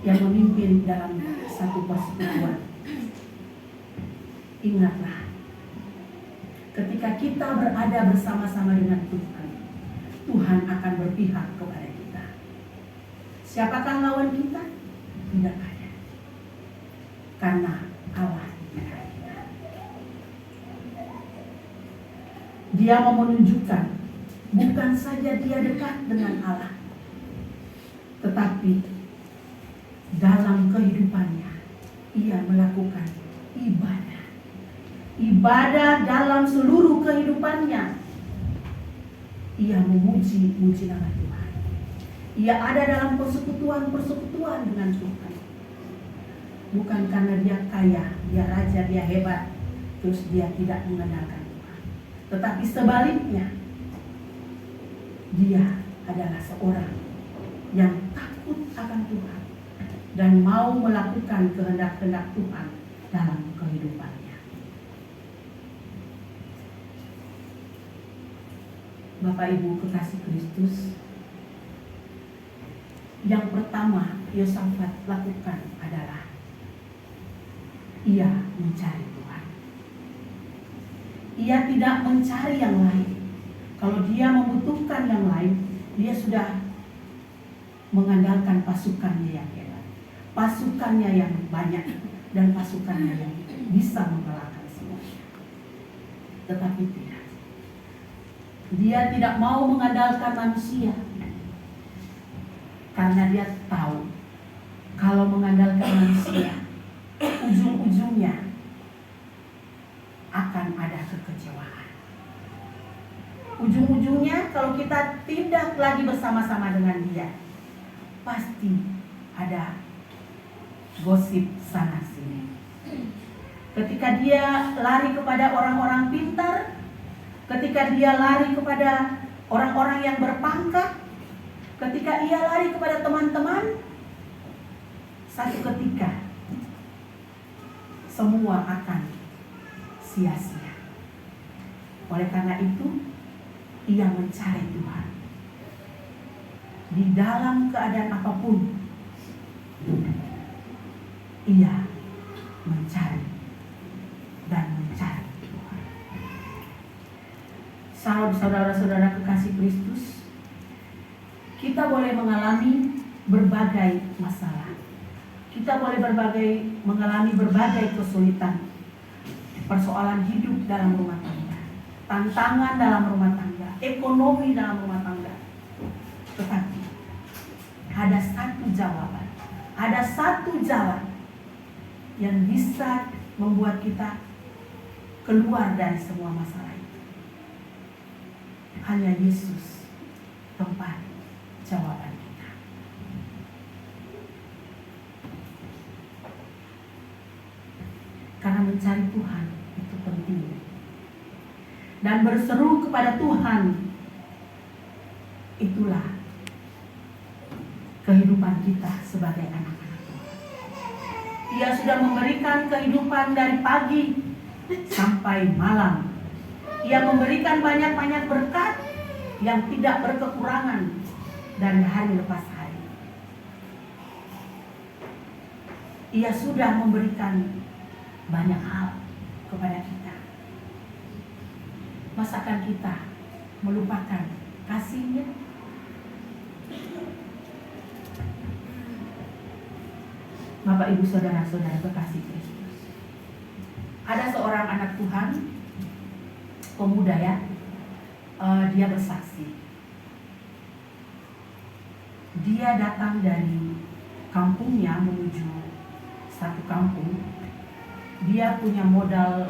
yang memimpin dalam satu persekutuan. Ingatlah, ketika kita berada bersama-sama dengan Tuhan, Tuhan akan berpihak kepada kita. Siapakah lawan kita? Tidak ada. Karena Allah di pihak kita. Dia mau menunjukkan bukan saja dia dekat dengan Allah, tetapi dalam kehidupannya ia melakukan ibadah. Ibadah dalam seluruh kehidupannya. Ia memuji nama Tuhan. Ia ada dalam persekutuan dengan Tuhan. Bukan karena dia kaya, dia raja, dia hebat, terus dia tidak mengandalkan Tuhan. Tetapi sebaliknya, dia adalah seorang yang takut akan Tuhan dan mau melakukan kehendak-kehendak Tuhan dalam kehidupannya. Bapak Ibu kekasih Kristus, yang pertama Yosafat lakukan adalah ia mencari Tuhan. Ia tidak mencari yang lain. Kalau dia membutuhkan yang lain, dia sudah mengandalkan pasukannya yang hebat, pasukannya yang banyak, dan pasukannya yang bisa mengalahkan semuanya. Tetapi tidak. Dia tidak mau mengandalkan manusia. Karena dia tahu kalau mengandalkan manusia, ujung-ujungnya akan ada kekecewaan. Ujung-ujungnya kalau kita tidak lagi bersama-sama dengan dia, pasti ada gosip sana sini. Ketika dia lari kepada orang-orang pintar, ketika dia lari kepada orang-orang yang berpangkat, ketika ia lari kepada teman-teman, satu ketika semua akan sia-sia. Oleh karena itu, ia mencari Tuhan. Di dalam keadaan apapun, ia mencari dan mencari Tuhan. Saudara-saudara kekasih Kristus, kita boleh mengalami berbagai masalah. Kita boleh mengalami berbagai kesulitan. Persoalan hidup dalam rumah tangga, tantangan dalam rumah tangga, ekonomi dalam rumah tangga. Tetapi ada satu jawaban, ada satu jalan yang bisa membuat kita keluar dari semua masalah itu. Hanya Yesus tempat jawaban kita. Karena mencari Tuhan itu penting. Dan berseru kepada Tuhan, itulah kehidupan kita sebagai anak-anak Tuhan. Ia sudah memberikan kehidupan dari pagi sampai malam. Ia memberikan banyak-banyak berkat yang tidak berkekurangan dari hari lepas hari. Ia sudah memberikan banyak hal kepada kita. Masakan kita melupakan kasih-Nya? Bapak Ibu saudara-saudara kekasih Kristus, ada seorang anak Tuhan, pemuda ya, dia bersaksi. Dia datang dari kampungnya menuju satu kampung. Dia punya modal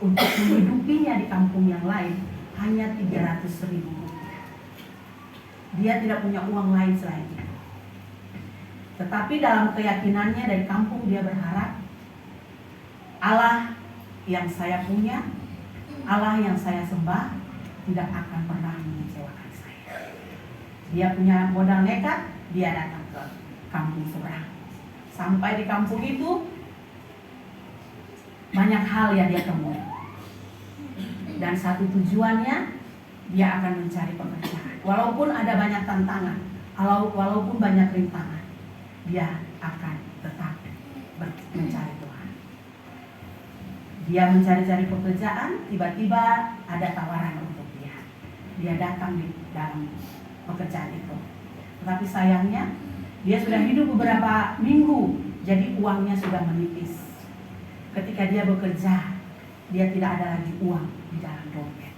untuk menghidupinya di kampung yang lain hanya 300.000 rupiah. Dia tidak punya uang lain selain itu. Tetapi dalam keyakinannya dari kampung dia berharap Allah yang saya punya, Allah yang saya sembah tidak akan pernah mengecewakan saya. Dia punya modal nekat, dia datang ke kampung seberang. Sampai di kampung itu banyak hal yang dia temui. Dan satu tujuannya, dia akan mencari pekerjaan. Walaupun ada banyak tantangan, walaupun banyak rintangan, dia akan tetap mencari Tuhan. Dia mencari-cari pekerjaan, tiba-tiba ada tawaran untuk dia. Dia datang di dalam pekerjaan itu. Tetapi sayangnya, dia sudah hidup beberapa minggu, jadi uangnya sudah menipis. Ketika dia bekerja, dia tidak ada lagi uang di dalam dompet.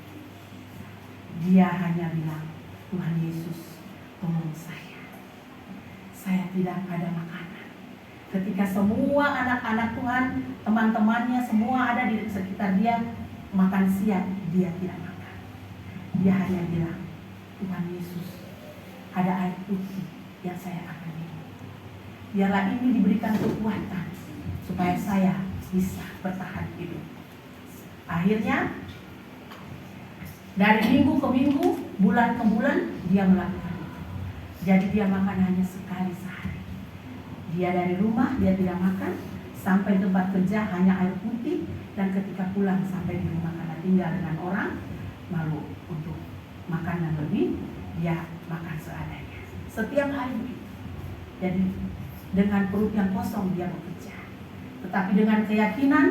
Dia hanya bilang, Tuhan Yesus, tolong saya. Saya tidak ada makanan. Ketika semua anak-anak Tuhan, teman-temannya semua ada di sekitar dia makan siang, dia tidak makan. Dia hanya bilang, Tuhan Yesus, ada air putih yang saya akan minum. Biarlah ini diberikan kekuatan supaya saya bisa bertahan hidup. Akhirnya dari minggu ke minggu, bulan ke bulan, dia melakukan itu. Jadi dia makan hanya sekali sehari. Dia dari rumah, dia tidak makan. Sampai tempat kerja hanya air putih. Dan ketika pulang sampai di rumah karena tinggal dengan orang, malu untuk makanan lebih, dia makan seadanya. Setiap hari begitu. Jadi dengan perut yang kosong dia bekerja. Tetapi dengan keyakinan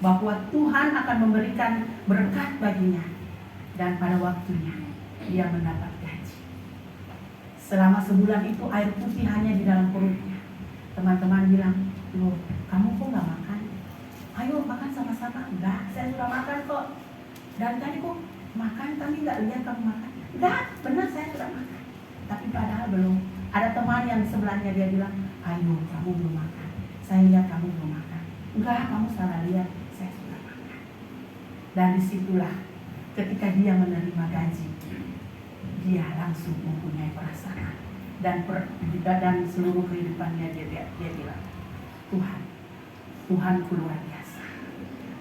bahwa Tuhan akan memberikan berkat baginya. Dan pada waktunya dia mendapat gaji. Selama sebulan itu air putih hanya di dalam perutnya. Teman-teman bilang, loh kamu kok gak makan? Ayo makan sama-sama. Enggak, saya sudah makan kok. Dan tadi kok makan tapi gak lihat kamu makan. Enggak, benar saya sudah makan. Tapi padahal belum. Ada teman yang di sebelahnya dia bilang, ayo kamu belum makan. Saya lihat kamu belum makan. Enggak, kamu salah lihat, saya sudah makan. Dan disitulah ketika dia menerima gaji, dia langsung mempunyai perasaan dan seluruh kehidupannya dia bilang, Tuhanku luar biasa.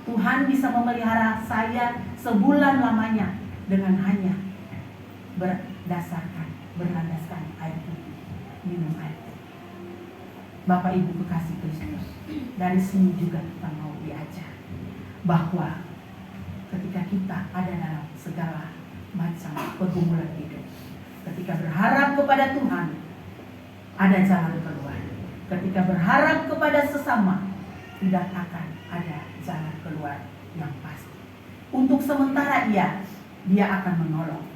Tuhan bisa memelihara saya sebulan lamanya dengan hanya berlandaskan air putih, minum air putih. Bapak Ibu kekasih Kristus, dari sini juga kita mau diajar bahwa ketika kita ada dalam segala macam pergumulan hidup, ketika berharap kepada Tuhan, ada jalan keluar. Ketika berharap kepada sesama, tidak akan ada jalan keluar yang pasti. Untuk sementara dia akan menolong,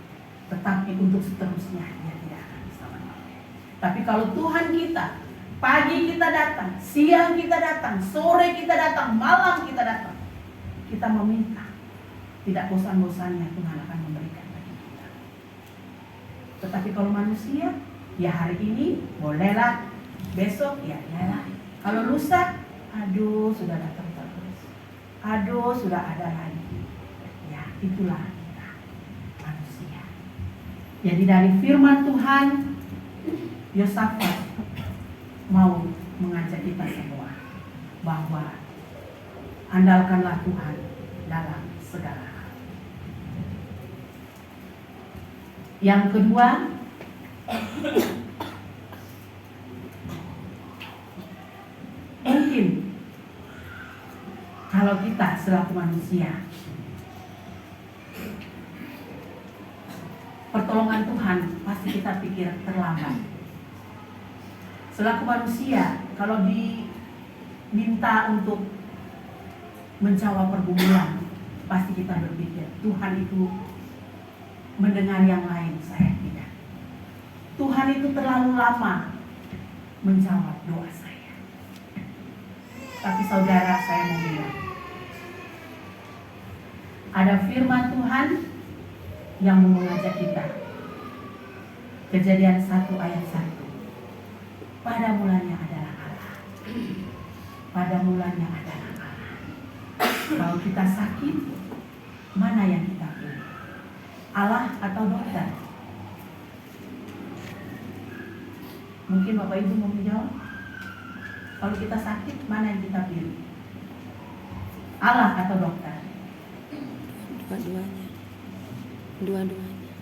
tetapi untuk seterusnya dia tidak akan bisa menolong. Tapi kalau Tuhan kita, pagi kita datang, siang kita datang, sore kita datang, malam kita datang, kita meminta, tidak bosan-bosannya Tuhan akan memberikan bagi kita. Tetapi kalau manusia, ya hari ini bolehlah, besok ya iyalah. Kalau lusa, aduh sudah datang terus, aduh sudah ada lagi. Ya itulah kita manusia. Jadi dari firman Tuhan, Yosafat mau mengajak kita semua bahwa andalkanlah Tuhan dalam segala hal. Yang kedua, mungkin kalau kita selaku manusia, pertolongan Tuhan pasti kita pikir terlambat. Selaku manusia, kalau diminta untuk menjawab pergumulan, pasti kita berpikir Tuhan itu mendengar yang lain, saya tidak. Tuhan itu terlalu lama menjawab doa saya. Tapi saudara, saya mau bilang, ada firman Tuhan yang mau mengajak kita. Kejadian 1 ayat 1. Pada mulanya adalah Allah. Pada mulanya adalah Allah. Kalau kita sakit, mana yang kita pilih? Allah atau dokter? Mungkin Bapak Ibu mau menjawab. Kalau kita sakit, mana yang kita pilih? Allah atau dokter? Dua-duanya. Dua-duanya.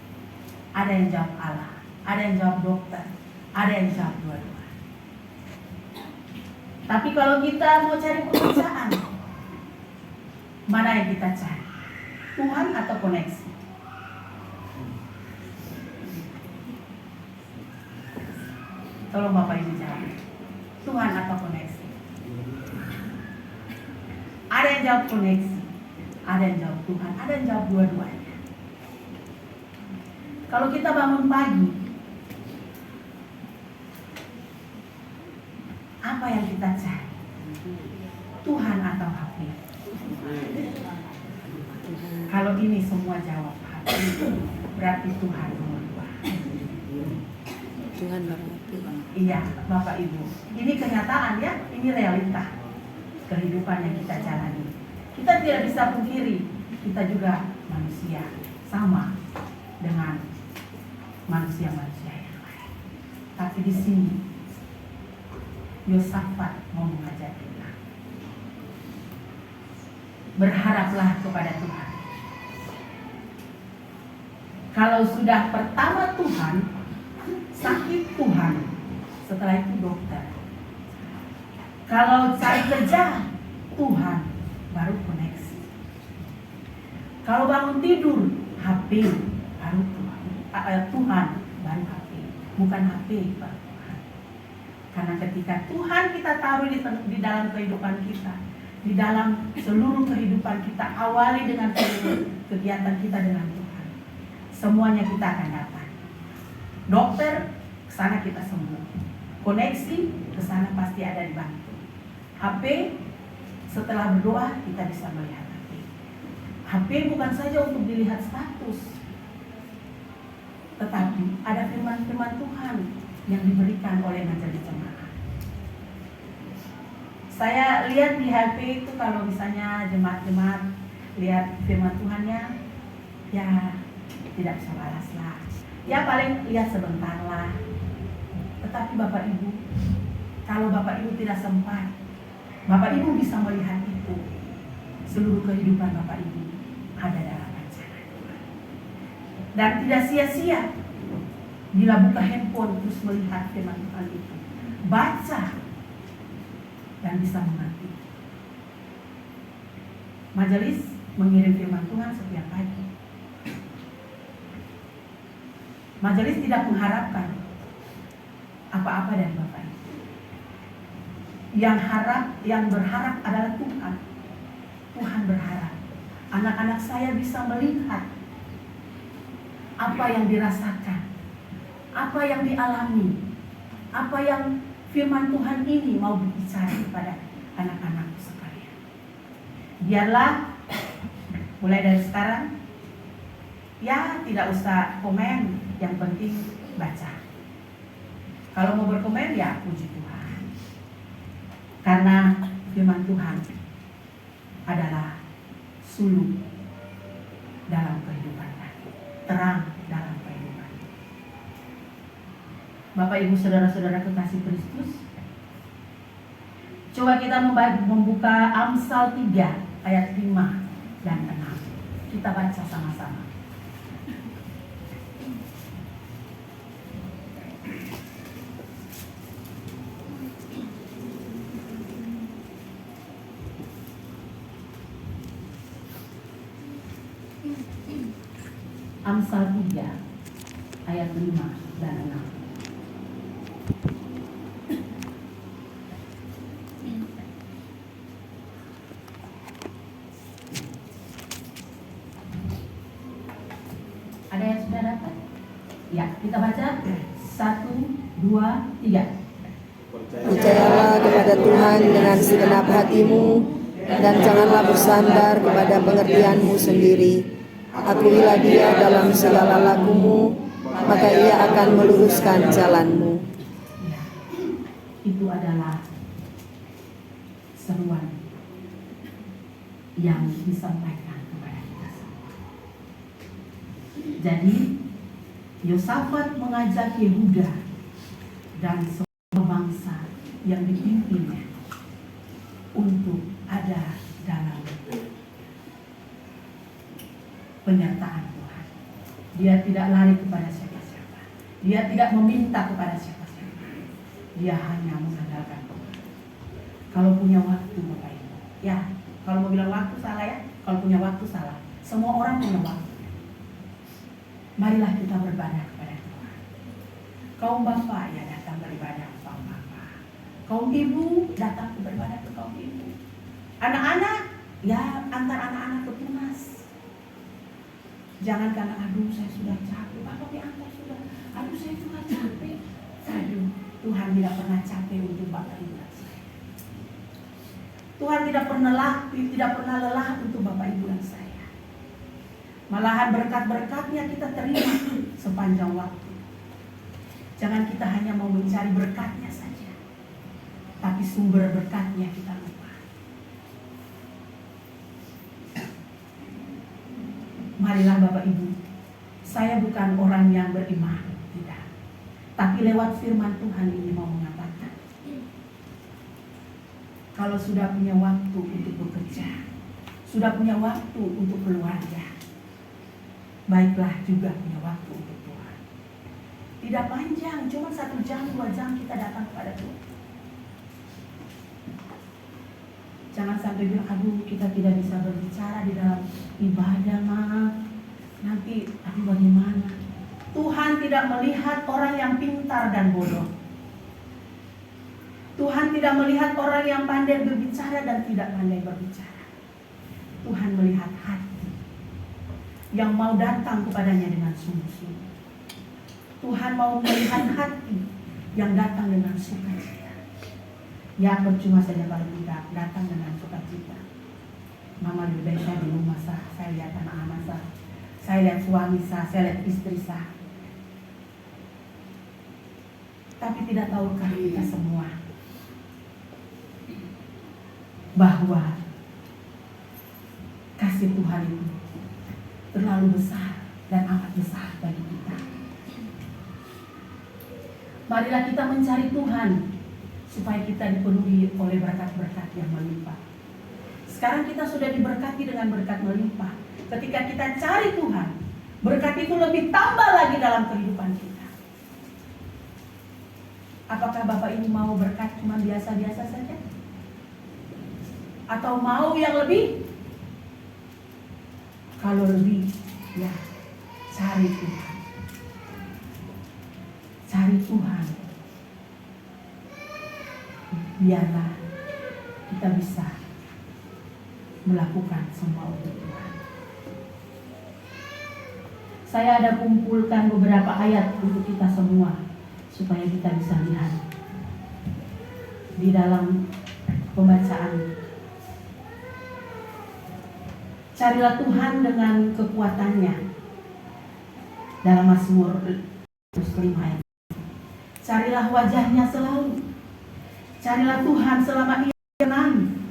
Ada yang jawab Allah, ada yang jawab dokter, ada yang jawab dua-dua. Tapi kalau kita mau cari pekerjaan, mana yang kita cari? Tuhan atau koneksi? Tolong Bapak Ibu jawab. Tuhan atau koneksi? Ada yang jawab koneksi, ada yang jawab Tuhan, ada yang jawab dua-duanya. Kalau kita bangun pagi, apa yang kita cari? Tuhan atau HP? Kalau ini semua jawab HP, berarti Tuhan nomor 2. Tuhan berarti. Iya, Bapak Ibu. Ini kenyataan ya, ini realita kehidupan yang kita jalani. Kita tidak bisa pungkiri, kita juga manusia, sama dengan manusia-manusia yang lain. Tapi di sini Yosafat mau mengajak kita, berharaplah kepada Tuhan. Kalau sudah pertama Tuhan, sakit Tuhan, setelah itu dokter. Kalau cari kerja, Tuhan, baru koneksi. Kalau bangun tidur, HP, baru Tuhan, baru HP. Bukan HP, baru Tuhan. Karena ketika Tuhan kita taruh di dalam kehidupan kita, di dalam seluruh kehidupan kita, awali dengan kegiatan kita dengan Tuhan, semuanya kita akan dapat. Dokter, kesana kita sembuh. Koneksi, kesana pasti ada dibantu. HP, setelah berdoa kita bisa melihat HP. HP bukan saja untuk dilihat status, tetapi ada firman-firman Tuhan yang diberikan oleh majelis jemaat. Saya lihat di HP itu kalau misalnya jemaat-jemaat lihat firman Tuhannya, ya tidak bisa balas lah. Ya paling lihat sebentar lah. Tetapi Bapak Ibu, kalau Bapak Ibu tidak sempat, Bapak Ibu bisa melihat itu. Seluruh kehidupan Bapak Ibu ada dalam rencana Tuhan. Dan tidak sia-sia bila buka handphone terus melihat firman Tuhan itu. Baca dan bisa mengerti. Majelis mengirim firman Tuhan setiap pagi. Majelis tidak mengharapkan apa-apa dari Bapak Ibu. Yang berharap adalah Tuhan. Tuhan berharap anak-anak saya bisa melihat apa yang dirasakan, apa yang dialami, apa yang firman Tuhan ini mau berbicara kepada anak-anakku sekalian. Biarlah mulai dari sekarang, ya tidak usah komen, yang penting baca. Kalau mau berkomen ya puji Tuhan. Karena firman Tuhan adalah suluk dalam kehidupan kami, terang dalam kehidupan. Bapak Ibu saudara-saudara kekasih Kristus, coba kita membuka Amsal 3 ayat 5 dan 6. Kita baca sama-sama. Amsal 3 ayat 5 dan 6. Ada yang sudah dapat? Ya, kita baca 1, 2, 3. Percayalah kepada Tuhan dengan segenap hatimu, dan janganlah bersandar kepada pengertianmu sendiri. Akuilah Dia dalam segala lakumu, maka Ia akan meluruskan jalanmu. Ya, itu adalah seruan yang disampaikan kepada kita semua. Jadi Yosafat mengajak Yehuda dan semua bangsa yang dipimpinnya untuk ada dalam penyertaan Tuhan. Dia tidak lari kepada siapa-siapa. Dia tidak meminta kepada siapa-siapa. Dia hanya mengandalkan Tuhan. Kalau punya waktu Bapak Ibu, ya kalau mau bilang waktu salah ya, kalau punya waktu salah. Semua orang punya waktu. Marilah kita beribadah kepada Tuhan. Kaum Bapak ya datang beribadah Kaum ibu datang ke beribadah ke kaum ibu. Anak-anak, ya antar anak-anak ke tunas. Jangan karena aduh saya sudah capek, Bapak diantar sudah. Aduh saya juga capek. Aduh, Tuhan tidak pernah capek untuk Bapak Ibu dan saya. Tuhan tidak pernah lelah untuk Bapak Ibu dan saya. Malahan berkat-berkatnya kita terima sepanjang waktu. Jangan kita hanya mau mencari berkatnya saja, tapi sumber berkatnya kita lupa. Marilah Bapak Ibu, saya bukan orang yang beriman, tidak. Tapi lewat firman Tuhan ini mau mengatakan, kalau sudah punya waktu untuk bekerja, sudah punya waktu untuk keluarga, baiklah juga punya waktu untuk Tuhan. Tidak panjang, cuma 1 jam, 2 jam kita datang kepada Tuhan. Jangan sampai bilang, aduh kita tidak bisa berbicara di dalam ibadah, mah nanti aduh bagaimana. Tuhan tidak melihat orang yang pintar dan bodoh. Tuhan tidak melihat orang yang pandai berbicara dan tidak pandai berbicara. Tuhan melihat hati yang mau datang kepadanya dengan sungguh-sungguh. Tuhan mau melihat hati yang datang dengan sukacita. Ya percuma saja kalau kita datang dengan sukacita. Mama lebih baik saya di rumah saya lihat anak-anak saya lihat suami saya lihat istri saya. Tapi tidak tahukah kita semua bahwa kasih Tuhan itu terlalu besar dan amat besar bagi kita. Marilah kita mencari Tuhan supaya kita dipenuhi oleh berkat-berkat yang melimpah. Sekarang kita sudah diberkati dengan berkat melimpah. Ketika kita cari Tuhan, berkat itu lebih tambah lagi dalam kehidupan kita. Apakah Bapak Ibu mau berkat cuma biasa-biasa saja? Atau mau yang lebih? Kalau lebih, ya cari Tuhan. Cari Tuhan. Biarlah kita bisa melakukan semua untuk Tuhan. Saya ada kumpulkan beberapa ayat untuk kita semua supaya kita bisa lihat di dalam pembacaan. Carilah Tuhan dengan kekuatannya dalam Mazmur 5 ayat. Carilah wajahnya selalu. Carilah Tuhan selama ia berkenan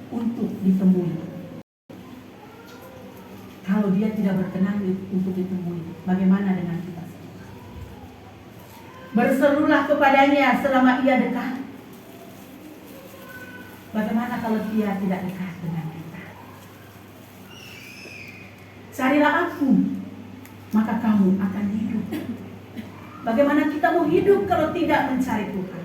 untuk ditemui. Kalau dia tidak berkenan untuk ditemui, bagaimana dengan kita semua? Berserulah kepadanya selama ia dekat. Bagaimana kalau dia tidak dekat dengan kita? Carilah aku, maka kamu akan hidup. Bagaimana kita mau hidup kalau tidak mencari Tuhan?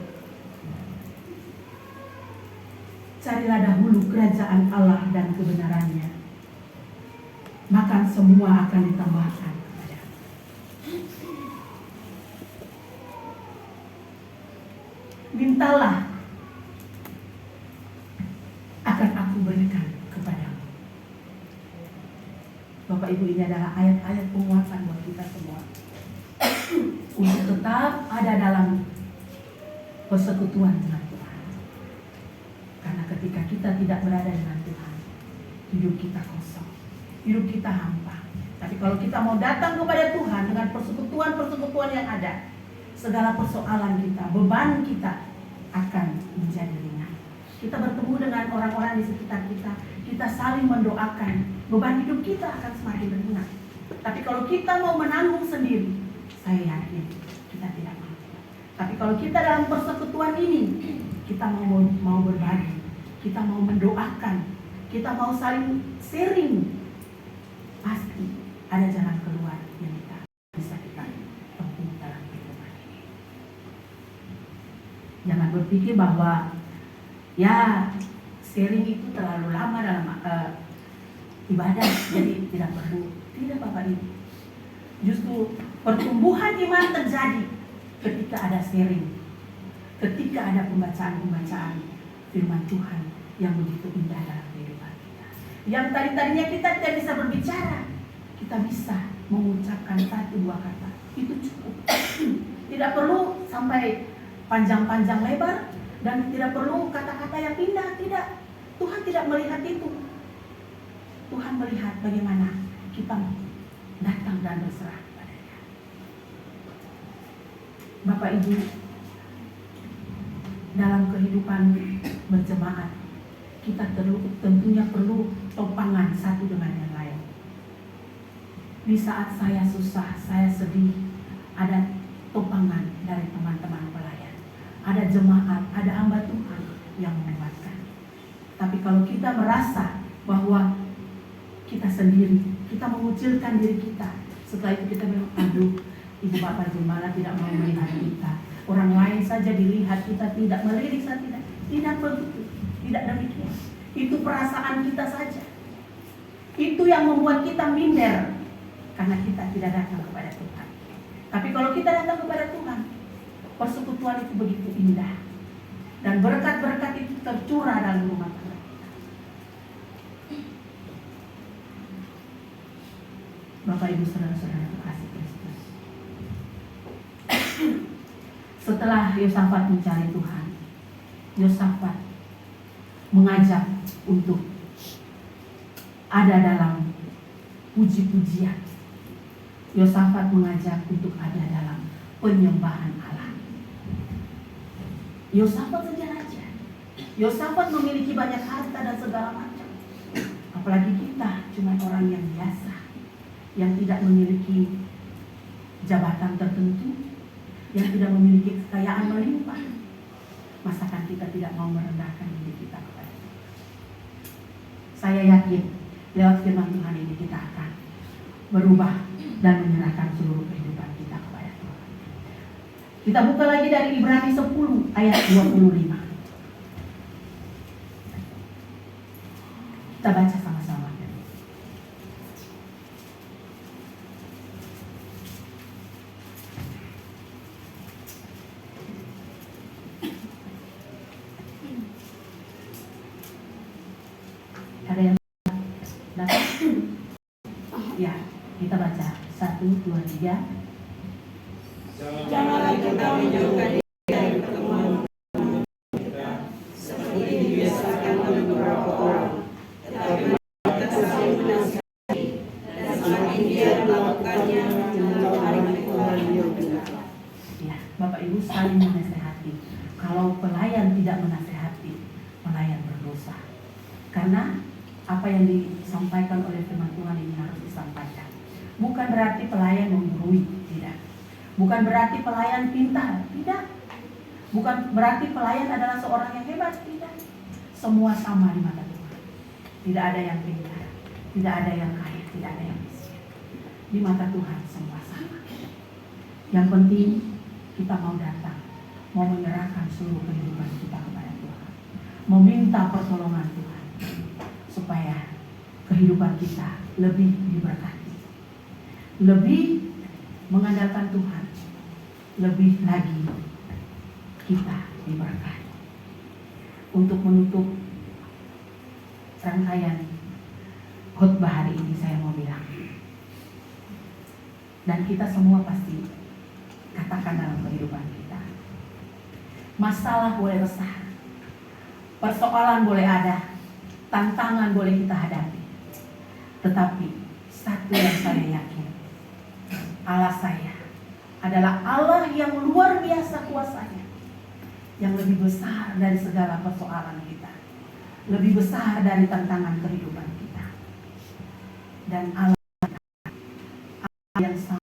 Carilah dahulu kerajaan Allah dan kebenarannya, maka semua akan ditambahkan kepadamu. Mintalah, akan aku berikan kepadamu. Bapak Ibu, ini adalah ayat-ayat penguatan buat kita semua untuk tetap ada dalam persekutuan dengan Tuhan. Karena ketika kita tidak berada dengan Tuhan, hidup kita kosong, hidup kita hampa. Tapi kalau kita mau datang kepada Tuhan dengan persekutuan-persekutuan yang ada, segala persoalan kita, beban kita akan menjadi ringan. Kita bertemu dengan orang-orang di sekitar kita, kita saling mendoakan, beban hidup kita akan semakin ringan. Tapi kalau kita mau menanggung sendiri, saya yakin kita tidak mampu. Tapi kalau kita dalam persekutuan ini, kita mau berbagi, kita mau mendoakan, kita mau saling sharing, pasti ada jalan keluar yang bisa kita tempuh dalam kehidupan ini. Jangan berpikir bahwa ya sharing itu terlalu lama dalam ibadah, jadi tidak perlu. Tidak, Bapak Ibu. Justru pertumbuhan iman terjadi ketika ada sharing. ketika ada pembacaan-pembacaan firman Tuhan yang begitu indah dalam kehidupan kita. Yang tadinya kita tidak bisa berbicara, kita bisa mengucapkan 1-2 kata. Itu cukup. Tidak perlu sampai panjang-panjang lebar dan tidak perlu kata-kata yang indah, tidak. Tuhan tidak melihat itu. Tuhan melihat bagaimana kita datang dan berserah kepada-Nya. Bapak Ibu, dalam kehidupan berjemaat, kita tentunya perlu topangan satu dengan yang lain. Di saat saya susah, saya sedih, ada topangan dari teman-teman pelayan. Ada jemaat, ada hamba Tuhan yang menguatkan. Tapi kalau kita merasa bahwa kita sendiri, kita mengucilkan diri kita, setelah itu kita bilang, aduh, Ibu Bapak Gembala tidak mau melihat kita. Orang lain saja dilihat, kita tidak melirik, saya tidak. Tidak begitu, tidak demikian. Itu perasaan kita saja. Itu yang membuat kita minder, karena kita tidak datang kepada Tuhan. Tapi kalau kita datang kepada Tuhan, persekutuan itu begitu indah. Dan berkat-berkat itu tercurah dalam rumah tangga kita. Bapak Ibu saudara-saudara terkasih Kristus. Setelah Yosafat mencari Tuhan, Yosafat mengajak untuk ada dalam puji-pujian. Yosafat mengajak untuk ada dalam penyembahan Allah. Yosafat saja raja. Yosafat memiliki banyak harta dan segala macam. Apalagi kita cuma orang yang biasa, yang tidak memiliki jabatan tertentu, yang tidak memiliki kekayaan melimpah. Masakan kita tidak mau merendahkan diri kita kepada Tuhan? Saya yakin lewat firman Tuhan ini kita akan berubah dan menyerahkan seluruh kehidupan kita kepada Tuhan. Kita buka lagi dari Ibrani 10 ayat 25. Kita baca sama-sama. Ada yang dapat? Ya, kita baca 1, 2, 3. Janganlah kita menjauhkan diri dari pertemuan kita seperti dibiasakan oleh beberapa orang, tetapi kita saling menasihati, dan semakin dia melakukannya, semakin Tuhan juga. Ya, Bapak Ibu saling menasehati. Kalau pelayan tidak menasehati, pelayan berdosa. Karena apa yang disampaikan oleh firman Tuhan ini harus disampaikan. Bukan berarti pelayan menggurui, tidak. Bukan berarti pelayan pintar, tidak. Bukan berarti pelayan adalah seorang yang hebat, tidak. Semua sama di mata Tuhan. Tidak ada yang pintar, tidak ada yang kaya, tidak ada yang miskin. Di mata Tuhan semua sama. Yang penting kita mau datang, mau menyerahkan seluruh kehidupan kita kepada Tuhan, meminta pertolongan Tuhan, supaya kehidupan kita lebih diberkati, lebih mengandalkan Tuhan, lebih lagi kita diberkati. Untuk menutup rangkaian khotbah hari ini, saya mau bilang, dan kita semua pasti katakan dalam kehidupan kita, masalah boleh besar, persoalan boleh ada, tantangan boleh kita hadapi, tetapi satu yang saya yakin, Allah saya adalah Allah yang luar biasa kuasanya, yang lebih besar dari segala persoalan kita, lebih besar dari tantangan kehidupan kita. Dan Allah yang sama